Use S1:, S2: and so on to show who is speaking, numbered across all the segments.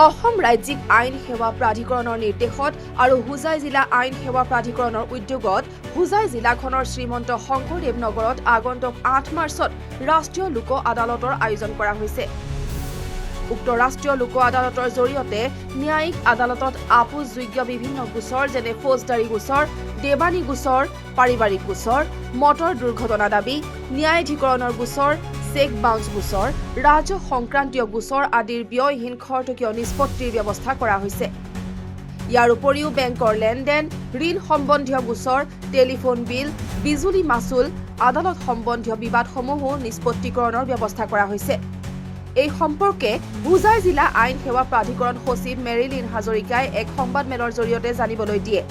S1: অসম ৰাজ্যিক আইন সেৱা প্ৰাধিকৰণৰ নিৰ্দেশত আৰু হুজাই জিলা আইন সেৱা প্ৰাধিকৰণৰ উদ্যোগত হুজাই জিলাখনৰ শ্ৰীমন্ত শংকৰদেৱ নগৰত আগন্তুক ৮ মাৰ্চত ৰাষ্ট্ৰীয় লোক আদালতৰ আয়োজন কৰা হৈছে। উক্ত ৰাষ্ট্ৰীয় লোক আদালতৰ জৰিয়তে ন্যায়িক আদালতত আপোচযোগ্য বিভিন্ন গোচৰ যেনে ফৌজদাৰী গোচৰ, দেৱানী গোচৰ, পাৰিবাৰিক গোচৰ, মটৰ দুৰ্ঘটনা দাবী, ন্যায়াধিকৰণৰ গোচৰ, চেক বাউন্স গোচৰ, ৰাজহ সংক্ৰান্তীয় গোচৰ আদিৰ ব্যয়হীন খৰতকীয় নিষ্পত্তিৰ ব্যৱস্থা কৰা হৈছে। ইয়াৰ উপৰিও বেংকৰ লেনদেন, ঋণ সম্বন্ধীয় গোচৰ, টেলিফোন বিল, বিজুলী মাচুল, আদালত সম্বন্ধীয় বিবাদসমূহো নিষ্পত্তিকৰণৰ ব্যৱস্থা কৰা হৈছে। এই সম্পৰ্কে হুজাই জিলা আইন সেৱা প্ৰাধিকৰণ সচিব মেৰিলিন হাজৰিকাই এক সংবাদমেলৰ জৰিয়তে জানিবলৈ দিয়ে।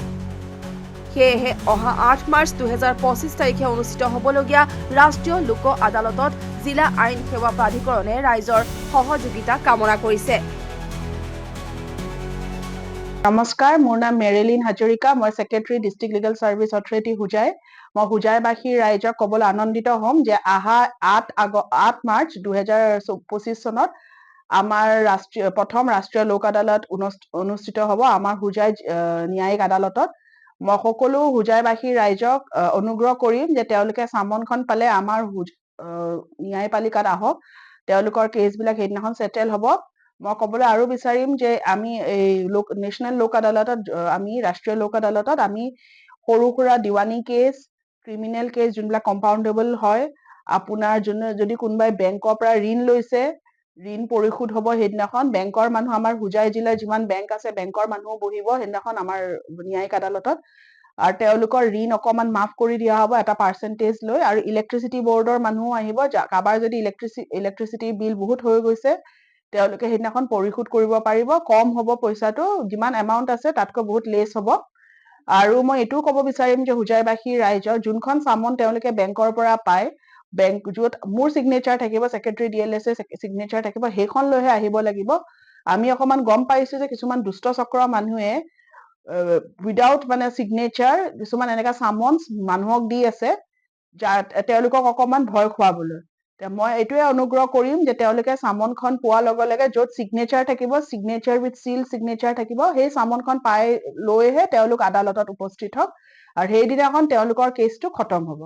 S1: সেয়েহে অহা ৮ মাৰ্চ ২০২৫ তাৰিখে অনুষ্ঠিত হ'বলগীয়া ৰাষ্ট্ৰীয় লোক আদালতত জিলা আইন সেৱা প্ৰাধিকৰণে ৰাইজৰ সহযোগিতা কামনা কৰিছে।
S2: নমস্কাৰ, মোৰ নাম মেৰিলিন হাজৰিকা। মই secretary district legal service authority Hojai. মই হুজাইবাসী ৰাইজক ক'বলৈ আনন্দিত হ'ম যে অহা ৮ মাৰ্চ ২০২৫ চনত আমাৰ প্ৰথম ৰাষ্ট্ৰীয় লোক আদালত অনুষ্ঠিত হ'ব আমাৰ হুজাই ন্যায়িক আদালতত। মই সকলো হুজাইবাসী ৰাইজক অনুগ্ৰহ কৰিম যে তেওঁলোকে চামনখন পালে আমাৰ ন্যায়পালিকাত আহক, তেওঁলোকৰ কেছবিলাক সেইদিনাখন ছেটেল হ'ব। মই ক'বলৈ আৰু বিচাৰিম যে আমি এই নেশ্যনেল লোক আদালতত ৰাষ্ট্ৰীয় লোক আদালতত আমি সৰু সুৰা দিৱানী কেছ, ক্ৰিমিনেল কেছ যোনবিলাক কম্পাউণ্ডেবল হয়, আপোনাৰ যদি কোনোবাই বেংকৰ পৰা ঋণ লৈছে, ঋণ পৰিশোধ হ'ব সেইদিনাখন। বেংকৰ মানুহ আমাৰ হুজাই জিলাৰ যিমান বেংক আছে বেংকৰ মানুহো বহিব সেইদিনাখন আমাৰ ন্যায়িক আদালতত, আৰু তেওঁলোকৰ ঋণ অকণমান মাফ কৰি দিয়া হ'ব এটা পাৰ্চেণ্টেজ লৈ। আৰু ইলেক্ট্ৰিচিটি বৰ্ডৰ মানুহো আহিব, কাৰোবাৰ যদি ইলেক্ট্ৰিচিটি বিল বহুত হৈ গৈছে তেওঁলোকে সেইদিনাখন পৰিশোধ কৰিব পাৰিব। কম হ'ব পইচাটো, যিমান এমাউণ্ট আছে তাতকৈ বহুত লেছ হ'ব। আৰু মই এইটোও ক'ব বিচাৰিম যে হুজাইবাসী ৰাইজৰ যোনখন চামন তেওঁলোকে বেংকৰ পৰা পায়, য'ত মোৰ ছিগনেচাৰ থাকিব, ছেক্ৰেটাৰী DLS ছিগনেচাৰ থাকিব, সেইখন লৈহে আহিব লাগিব। আমি অকণমান গম পাইছোঁ যে কিছুমান দুষ্ট চক্ৰ মানুহে উইদাউট ছিগনেচাৰ কিছুমান এনেকুৱা চামন্স মানুহক দি আছে তেওঁলোকক অকণমান ভয় খুৱাবলৈ। মই এইটোৱে অনুগ্ৰহ কৰিম যে তেওঁলোকে চামনখন পোৱাৰ লগে লগে য'ত ছিগনেচাৰ থাকিব, ছিগনেচাৰ উইথ চিল ছিগনেচাৰ থাকিব, সেই চামনখন পাই লৈহে তেওঁলোক আদালতত উপস্থিত হওক, আৰু সেইদিনাখন তেওঁলোকৰ কেছটো খতম হ'ব।